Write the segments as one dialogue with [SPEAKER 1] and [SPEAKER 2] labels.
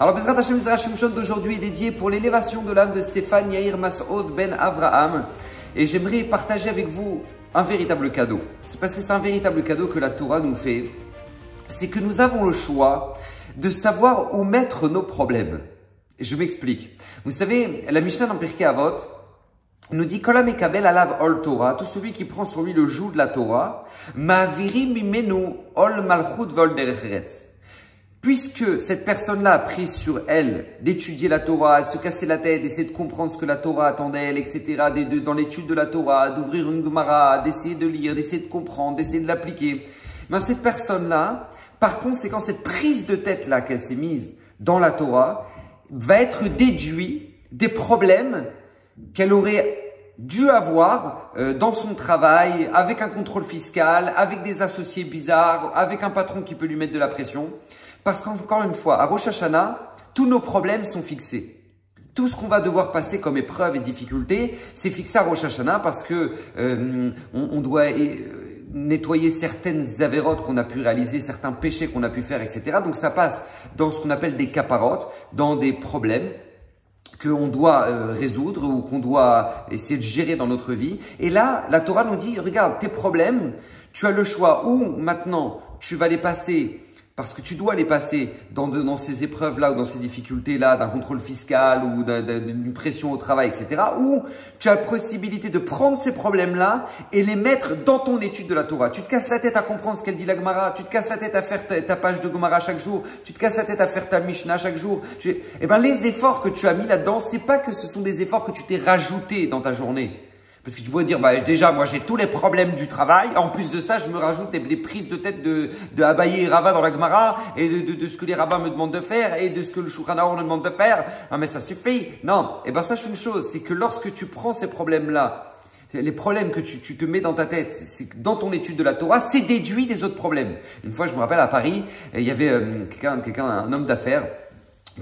[SPEAKER 1] Alors, Bezrat Hashem, Zera Shimshon d'aujourd'hui est dédié pour l'élévation de l'âme de Stéphane Yair Masoud Ben Avraham. Et j'aimerais partager avec vous un véritable cadeau. C'est parce que c'est un véritable cadeau que la Torah nous fait. C'est que nous avons le choix de savoir où mettre nos problèmes. Et je m'explique. Vous savez, la Mishnah dans Pirkei Avot nous dit Kol hamekabel alav ol Torah, tout celui qui prend sur lui le joug de la Torah, ma'avirim mimenu ol malchut vol derech eretz. Puisque cette personne-là a pris sur elle d'étudier la Torah, de se casser la tête, d'essayer de comprendre ce que la Torah attend d'elle, etc., dans l'étude de la Torah, d'ouvrir une Gemara, d'essayer de lire, d'essayer de comprendre, d'essayer de l'appliquer, ben cette personne-là, par conséquent, cette prise de tête-là qu'elle s'est mise dans la Torah, va être déduit des problèmes qu'elle aurait dû avoir dans son travail, avec un contrôle fiscal, avec des associés bizarres, avec un patron qui peut lui mettre de la pression. Parce qu'encore une fois, à Rosh Hashanah, tous nos problèmes sont fixés. Tout ce qu'on va devoir passer comme épreuve et difficulté, c'est fixé à Rosh Hashanah parce que on doit nettoyer certaines avérotes qu'on a pu réaliser, certains péchés qu'on a pu faire, etc. Donc ça passe dans ce qu'on appelle des kaparotes, dans des problèmes qu'on doit résoudre ou qu'on doit essayer de gérer dans notre vie. Et là, la Torah nous dit, regarde, tes problèmes, tu as le choix où maintenant tu vas les passer parce que tu dois les passer dans ces épreuves-là ou dans ces difficultés-là, d'un contrôle fiscal ou d'une pression au travail, etc. Ou tu as la possibilité de prendre ces problèmes-là et les mettre dans ton étude de la Torah. Tu te casses la tête à comprendre ce qu'elle dit la Gemara, tu te casses la tête à faire ta page de Gemara chaque jour, tu te casses la tête à faire ta Mishnah chaque jour. Eh ben, les efforts que tu as mis là-dedans, c'est pas que ce sont des efforts que tu t'es rajoutés dans ta journée. Parce que tu pourrais dire, bah, déjà, moi, j'ai tous les problèmes du travail. En plus de ça, je me rajoute des prises de tête de Abaye et Rava dans la Gemara et de ce que les rabbins me demandent de faire et de ce que le Shulchan Aruch me demande de faire. Non, mais ça suffit. Non. Eh ben, sache une chose, c'est que lorsque tu prends ces problèmes-là, les problèmes que tu te mets dans ta tête, c'est dans ton étude de la Torah, c'est déduit des autres problèmes. Une fois, je me rappelle, à Paris, il y avait un homme d'affaires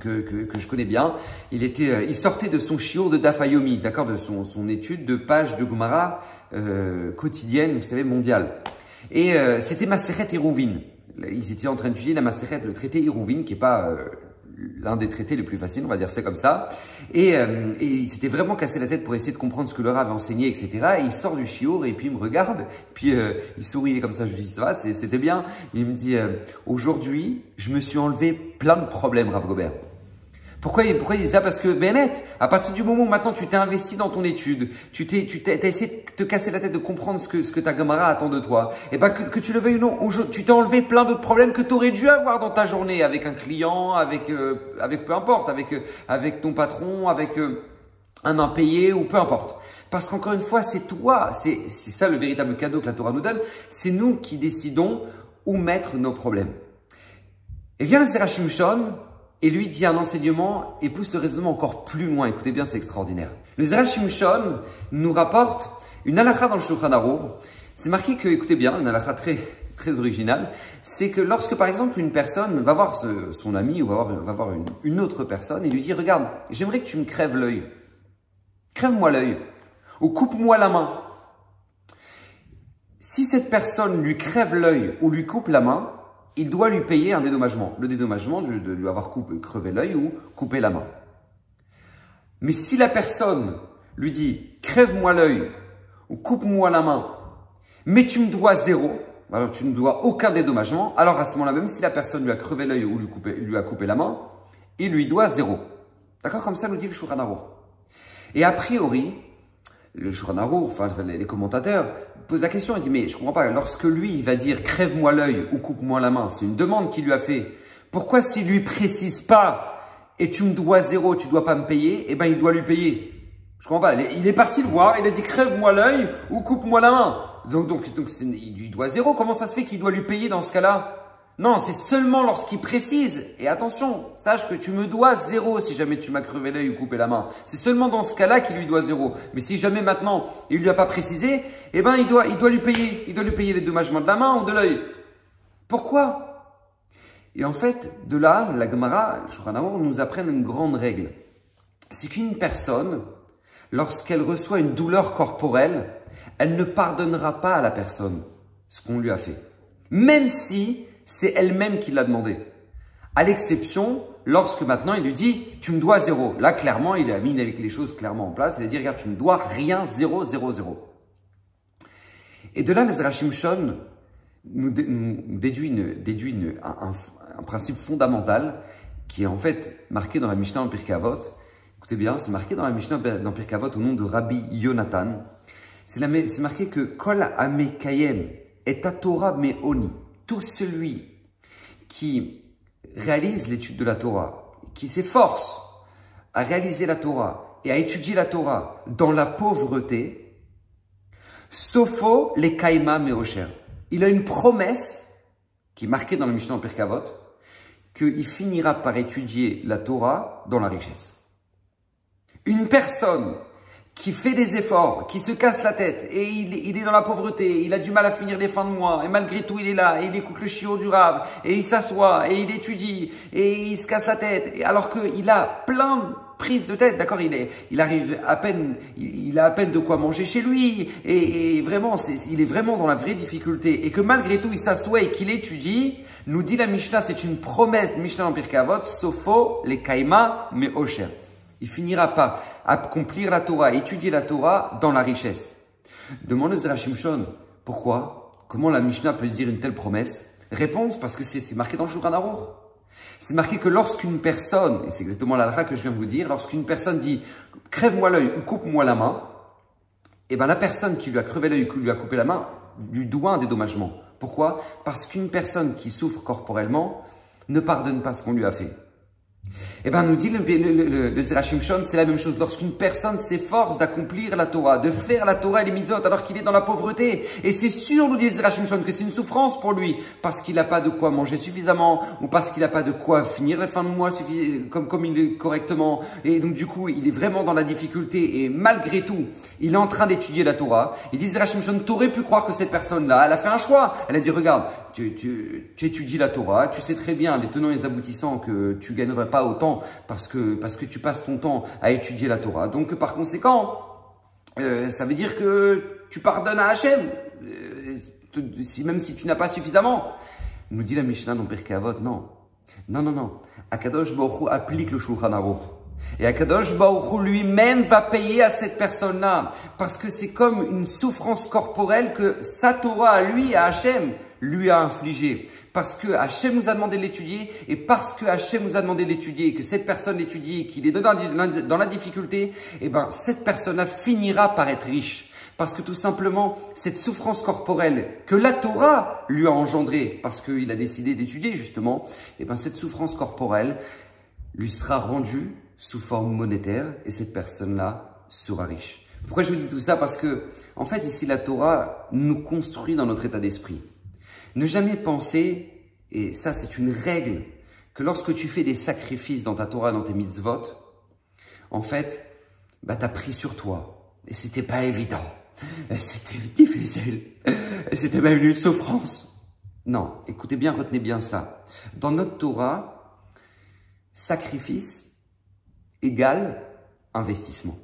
[SPEAKER 1] que je connais bien, il sortait de son shiur de Daf Yomi, d'accord, de son étude de page de Gemara quotidienne, vous savez, mondiale. Et c'était Masechet Eruvin. Ils étaient en train d'étudier la Masechet, le traité Eruvin, qui n'est pas l'un des traités les plus faciles, on va dire ça comme ça. Et il s'était vraiment cassé la tête pour essayer de comprendre ce que le Rav avait enseigné, etc. Et il sort du shiur et puis il me regarde, puis il souriait comme ça. Je lui dis, ça va, c'était bien. Il me dit, aujourd'hui, je me suis enlevé plein de problèmes, Rav Gobert. Pourquoi il dit ça? Parce que, Bémet, à partir du moment où maintenant tu t'es investi dans ton étude, tu t'as essayé de te casser la tête de comprendre ce que ta Gemara attend de toi, et ben que tu le veuilles ou non, tu t'es enlevé plein d'autres problèmes que tu aurais dû avoir dans ta journée avec un client, avec peu importe, avec ton patron, avec un impayé ou peu importe. Parce qu'encore une fois, c'est toi, c'est ça le véritable cadeau que la Torah nous donne, c'est nous qui décidons où mettre nos problèmes. Et vient le Zera Shimshon et lui dit un enseignement et pousse le raisonnement encore plus loin. Écoutez bien, c'est extraordinaire. Le Zera Shimshon nous rapporte une halakha dans le Shulchan Aruch. C'est marqué que, écoutez bien, une halakha très originale, c'est que lorsque par exemple une personne va voir son ami ou va voir une autre personne et lui dit, regarde, j'aimerais que tu me crèves l'œil. Crève-moi l'œil ou coupe-moi la main. Si cette personne lui crève l'œil ou lui coupe la main, il doit lui payer un dédommagement. Le dédommagement de lui avoir crevé l'œil ou coupé la main. Mais si la personne lui dit « crève-moi l'œil » ou « coupe-moi la main », mais tu me dois zéro, alors tu ne dois aucun dédommagement, alors à ce moment-là, même si la personne lui a crevé l'œil ou lui a coupé la main, il lui doit zéro. D'accord? Comme ça nous dit le Shulchan Aruch. Et a priori, le Shulchan Aruch, enfin les commentateurs, pose la question, il dit, mais je comprends pas, lorsque lui, il va dire crève-moi l'œil ou coupe-moi la main, c'est une demande qu'il lui a fait. Pourquoi s'il lui précise pas et tu me dois zéro, tu dois pas me payer, eh ben il doit lui payer. Je comprends pas, il est parti le voir, il a dit crève-moi l'œil ou coupe-moi la main. Donc il lui doit zéro, comment ça se fait qu'il doit lui payer dans ce cas-là? Non, c'est seulement lorsqu'il précise, et attention, sache que tu me dois zéro si jamais tu m'as crevé l'œil ou coupé la main. C'est seulement dans ce cas-là qu'il lui doit zéro. Mais si jamais maintenant, il lui a pas précisé, eh ben, il doit lui payer. Il doit lui payer les dommagements de la main ou de l'œil. Pourquoi? Et en fait, de là, la Gemara, le Shulchan Aruch nous apprenne une grande règle. C'est qu'une personne, lorsqu'elle reçoit une douleur corporelle, elle ne pardonnera pas à la personne ce qu'on lui a fait. Même si c'est elle-même qui l'a demandé. À l'exception lorsque maintenant il lui dit tu me dois 0. Là clairement il a mis avec les choses clairement en place, il a dit regarde tu me dois rien, 0, 0, 0. Et de là, Ezra Shimshon nous déduit un principe fondamental qui est en fait marqué dans la Mishnah en Pirkei Avot. Écoutez bien, c'est marqué dans la Mishnah dans Pirkei Avot au nom de Rabbi Yonatan. C'est marqué que Kol Amekayem et Torah Meoni, tout celui qui réalise l'étude de la Torah, qui s'efforce à réaliser la Torah et à étudier la Torah dans la pauvreté, Sofo les Kaima Meosher. Il a une promesse qui est marquée dans le Mishnah en Pirkei Avot qu'il finira par étudier la Torah dans la richesse. Une personne qui fait des efforts, qui se casse la tête et il est dans la pauvreté, il a du mal à finir les fins de mois et malgré tout il est là et il écoute le shiur du Rav et il s'assoit et il étudie et il se casse la tête alors qu'il a plein de prises de tête, d'accord, il arrive à peine, il a à peine de quoi manger chez lui et vraiment il est vraiment dans la vraie difficulté et que malgré tout il s'assoit et qu'il étudie, nous dit la Mishnah, c'est une promesse de Mishnah en Pirkei Avot, Sofo les Kaima Meosher. Il finira par accomplir la Torah, étudier la Torah dans la richesse. Demande Ezra Shimshon, pourquoi? Comment la Mishnah peut dire une telle promesse? Réponse, parce que c'est marqué dans le Shulchan Aruch. C'est marqué que lorsqu'une personne, et c'est exactement la halakha que je viens de vous dire, lorsqu'une personne dit « crève-moi l'œil ou coupe-moi la main », et bien la personne qui lui a crevé l'œil ou lui a coupé la main lui doit un dédommagement. Pourquoi? Parce qu'une personne qui souffre corporellement ne pardonne pas ce qu'on lui a fait. Eh bien, nous dit le Ezra Shimshon, c'est la même chose. Lorsqu'une personne s'efforce d'accomplir la Torah, de faire la Torah et les mitzvot, alors qu'il est dans la pauvreté, et c'est sûr, nous dit Ezra Shimshon, que c'est une souffrance pour lui, parce qu'il n'a pas de quoi manger suffisamment, ou parce qu'il n'a pas de quoi finir les fins de mois comme il est correctement, et donc du coup, il est vraiment dans la difficulté, et malgré tout, il est en train d'étudier la Torah. Il dit Ezra Shimshon, t'aurais pu croire que cette personne-là, elle a fait un choix. Elle a dit, regarde, tu étudies la Torah, tu sais très bien les tenants et les aboutissants que tu gagnerais pas autant parce que tu passes ton temps à étudier la Torah. Donc par conséquent, ça veut dire que tu pardonnes à Hachem, même si tu n'as pas suffisamment. Nous dit la Mishnah dans Pirkei Avot, non. Akadosh Baruch Hu applique le Shulchan Aruch. Et Akadosh Baruch Hu lui-même va payer à cette personne-là. Parce que c'est comme une souffrance corporelle que sa Torah à lui, à Hachem, lui a infligé. Parce que Hachem nous a demandé de l'étudier et parce que Hachem nous a demandé de l'étudier et que cette personne l'étudie et qu'il est dans la difficulté, eh ben, cette personne-là finira par être riche. Parce que tout simplement, cette souffrance corporelle que la Torah lui a engendrée, parce qu'il a décidé d'étudier justement, eh ben, cette souffrance corporelle lui sera rendue sous forme monétaire et cette personne-là sera riche. Pourquoi je vous dis tout ça? Parce que, en fait, ici, la Torah nous construit dans notre état d'esprit. Ne jamais penser, et ça c'est une règle, que lorsque tu fais des sacrifices dans ta Torah, dans tes mitzvot, en fait, bah, tu as pris sur toi. Et c'était pas évident. C'était difficile. Et c'était même une souffrance. Non, écoutez bien, retenez bien ça. Dans notre Torah, sacrifice égale investissement.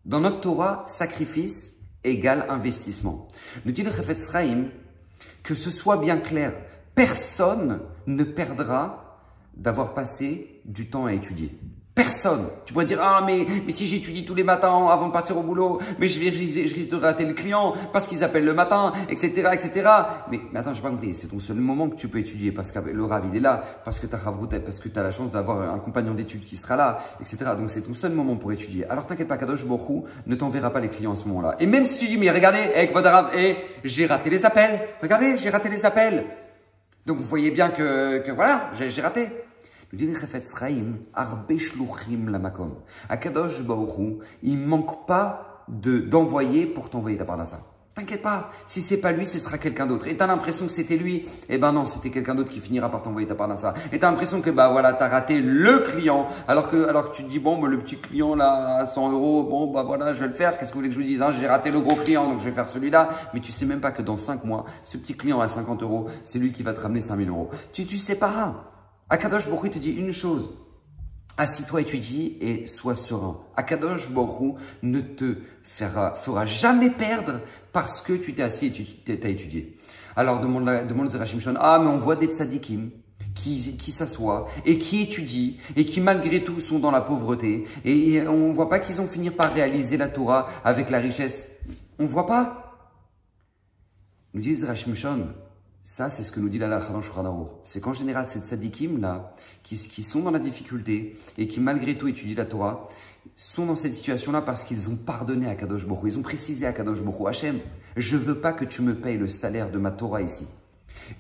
[SPEAKER 1] Dans notre Torah, sacrifice égale investissement. Nous dit le Chafetz Chaim, que ce soit bien clair, personne ne perdra d'avoir passé du temps à étudier. Personne. Tu pourrais dire, ah mais si j'étudie tous les matins avant de partir au boulot, mais je risque de rater le client parce qu'ils appellent le matin, etc. etc. Mais attends, je n'ai pas compris, c'est ton seul moment que tu peux étudier parce que le Rav il est là, parce que tu as la chance d'avoir un compagnon d'études qui sera là, etc. Donc c'est ton seul moment pour étudier. Alors t'inquiète pas, Kadosh Baruch Hu ne t'enverra pas les clients à ce moment-là. Et même si tu dis, mais regardez, avec votre Rav, j'ai raté les appels. Regardez, j'ai raté les appels. Donc vous voyez bien que voilà, j'ai raté. Le dit le Chafetz Chaim, Arbe Shluchim Lamakom. Akadosh Baruch Hu, il ne manque pas d'envoyer pour t'envoyer ta parnassa. T'inquiète pas, si c'est pas lui, ce sera quelqu'un d'autre. Et tu as l'impression que c'était lui, eh ben non, c'était quelqu'un d'autre qui finira par t'envoyer ta parnassa. Et tu as l'impression que bah voilà, tu as raté le client, alors que tu te dis bon, bah, le petit client là à 100 €, bon bah voilà, je vais le faire. Qu'est-ce que vous voulez que je vous dise, hein? J'ai raté le gros client, donc je vais faire celui-là. Mais tu sais même pas que dans 5 mois, ce petit client à 50 €, c'est lui qui va te ramener 5000 €. Tu sais pas. Akadosh Baruch Hu te dit une chose, assis-toi, étudie et sois serein. Akadosh Baruch Hu ne te fera jamais perdre parce que tu t'es assis et tu t'as étudié. Alors demande le Ezra Shimshon, ah mais on voit des tzadikim qui s'assoient et qui étudient et qui malgré tout sont dans la pauvreté. Et on ne voit pas qu'ils ont fini par réaliser la Torah avec la richesse. On ne voit pas. Nous dit Rachim Shon, ça c'est ce que nous dit la Halakha dans Shulchan Aruch. C'est qu'en général, ces tzadikim là, qui sont dans la difficulté et qui malgré tout étudient la Torah, sont dans cette situation-là parce qu'ils ont pardonné à Kadosh Baruch Hu. Ils ont précisé à Kadosh Baruch Hu, Hachem, je ne veux pas que tu me payes le salaire de ma Torah ici.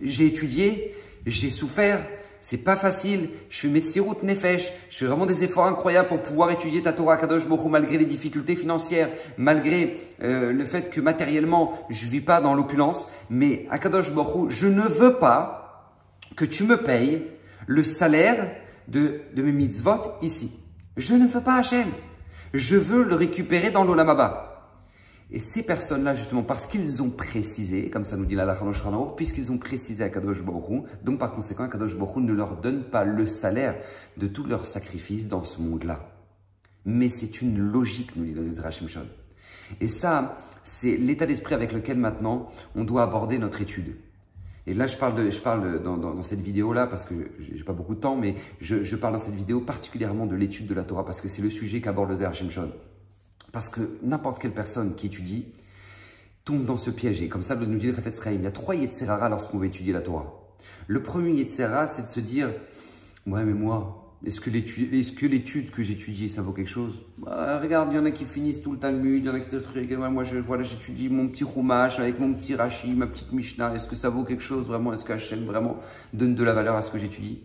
[SPEAKER 1] J'ai étudié, j'ai souffert, c'est pas facile, je fais mes sirout nefesh, je fais vraiment des efforts incroyables pour pouvoir étudier ta Torah Kadosh Baruch Hu malgré les difficultés financières, malgré le fait que matériellement je vis pas dans l'opulence, mais à Kadosh Baruch Hu, je ne veux pas que tu me payes le salaire de mes mitzvot ici. Je ne veux pas Hachem. Je veux le récupérer dans l'Olam Haba. Et ces personnes-là, justement, parce qu'ils ont précisé, comme ça nous dit la Halakha dans Shulchan Aruch, puisqu'ils ont précisé à Kadosh Baruch Hu, donc par conséquent, Kadosh Baruch Hu ne leur donne pas le salaire de tous leurs sacrifices dans ce monde-là. Mais c'est une logique, nous dit le Rachim Shon. Et ça, c'est l'état d'esprit avec lequel maintenant on doit aborder notre étude. Et là, je parle dans cette vidéo-là, parce que j'ai pas beaucoup de temps, mais je parle dans cette vidéo particulièrement de l'étude de la Torah, parce que c'est le sujet qu'aborde le Rachim Shon. Parce que n'importe quelle personne qui étudie tombe dans ce piège. Et comme ça, nous dit le Chafetz Chaim, il y a 3 Yetzer Hara lorsqu'on veut étudier la Torah. Le premier Yetzer Hara, c'est de se dire, ouais, mais moi, est-ce que l'étude que j'étudie, ça vaut quelque chose? Bah, regarde, il y en a qui finissent tout le Talmud, il y en a qui moi, j'étudie mon petit Chumash avec mon petit Rashi, ma petite Mishnah. Est-ce que ça vaut quelque chose vraiment? Est-ce que Hachem vraiment donne de la valeur à ce que j'étudie?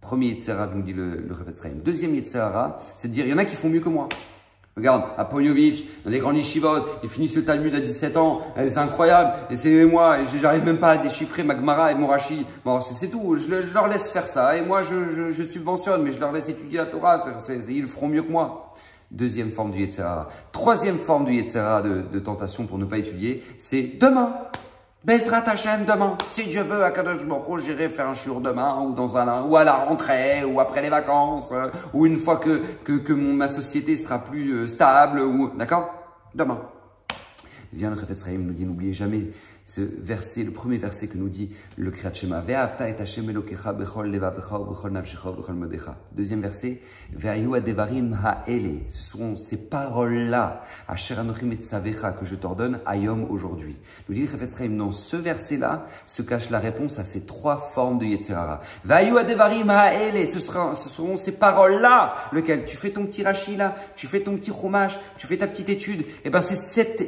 [SPEAKER 1] Premier Yetzer Hara, nous dit le Chafetz Chaim. Deuxième Yetzer Hara, c'est de dire, il y en a qui font mieux que moi. Regarde, à Ponyovitch, dans les grands yeshivot, ils finissent le Talmud à 17 ans, c'est incroyable, et c'est moi, j'arrive même pas à déchiffrer ma Gemara et mon Rashi. Bon, c'est tout, je leur laisse faire ça, et moi je subventionne, mais je leur laisse étudier la Torah, ils le feront mieux que moi. Deuxième forme du Yetzer Hara. Troisième forme du Yetzer Hara de tentation pour ne pas étudier, c'est demain. Bezrat Hachem demain. Si Dieu veut, à Kadosh Baruch Hu, j'irai faire un shiur demain, ou à la rentrée, ou après les vacances, ou une fois que ma société sera plus stable, ou d'accord? Demain. Vient le Chafetz Chaim nous dit, n'oubliez jamais ce verset, le premier verset que nous dit le Kriyat Shema. Ve'ahavta et Hashem Elokecha bechol levavecha bechol nafshecha bechol modecha. Deuxième verset, ve'ayu adevarim ha'ele. Ce sont ces paroles-là, asher anochim etzavecha, que je t'ordonne, ayom aujourd'hui. Nous dit le Chafetz Chaim, dans ce verset-là se cache la réponse à ces 3 formes de Yetzer Hara. Ve'ayu adevarim ha'ele. Ce seront ces paroles-là, lequel tu fais ton petit Rashi là, tu fais ton petit Chumash, tu fais ta petite étude. Et ben c'est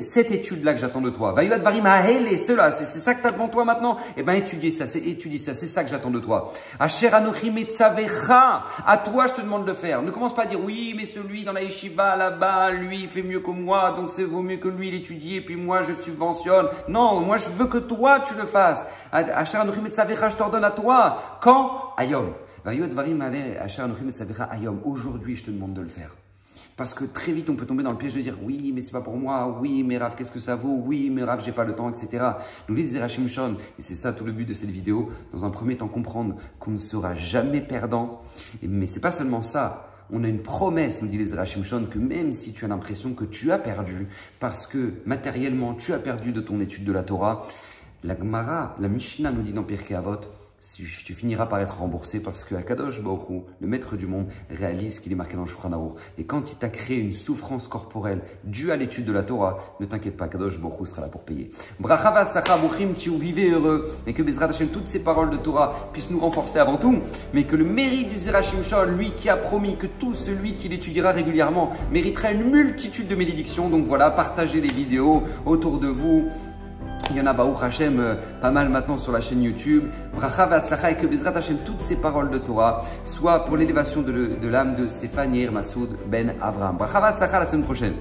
[SPEAKER 1] cette étude-là que j'attends de toi. Ve'ayu adevarim ha'ele. Cela, c'est ça que tu as devant toi maintenant. Eh bien, étudie ça, c'est ça que j'attends de toi. Asher anochim etzavecha, à toi je te demande de le faire. Ne commence pas à dire oui, mais celui dans la yeshiva là-bas, lui il fait mieux que moi, donc c'est vaut mieux que lui il étudie et puis moi je subventionne. Non, moi je veux que toi tu le fasses. Asher anochim etzavecha, je t'ordonne à toi. Quand? Ayom. Aujourd'hui je te demande de le faire. Parce que très vite, on peut tomber dans le piège de dire « Oui, mais c'est pas pour moi. Oui, mais Rav, qu'est-ce que ça vaut? Oui, mais Rav, j'ai pas le temps, etc. » Nous dit Rachim Shon, et c'est ça tout le but de cette vidéo, dans un premier temps comprendre qu'on ne sera jamais perdant. Mais c'est pas seulement ça. On a une promesse, nous dit les Rachim Shon, que même si tu as l'impression que tu as perdu, parce que matériellement, tu as perdu de ton étude de la Torah, la Gemara, la Mishnah nous dit dans Pirkei Avot, tu finiras par être remboursé parce que Akadosh Baruch Hu, le maître du monde, réalise qu'il est marqué dans le Shulchan Aruch. Et quand il t'a créé une souffrance corporelle due à l'étude de la Torah, ne t'inquiète pas, Akadosh Baruch Hu sera là pour payer. Bracha v'atzlacha b'ruchim tchiou, vivez heureux, et que Bezrat Hashem, toutes ces paroles de Torah puissent nous renforcer avant tout, mais que le mérite du Rachim Shon, lui qui a promis que tout celui qui l'étudiera régulièrement méritera une multitude de bénédictions. Donc voilà, partagez les vidéos autour de vous. Il y en a, Baruch Hashem, pas mal maintenant sur la chaîne YouTube. Bracha v'atzlacha, et que Bezrat Hashem, toutes ces paroles de Torah soient pour l'élévation de l'âme de Stéphane Yair Massoud Ben Avraham. Bracha v'atzlacha, la semaine prochaine.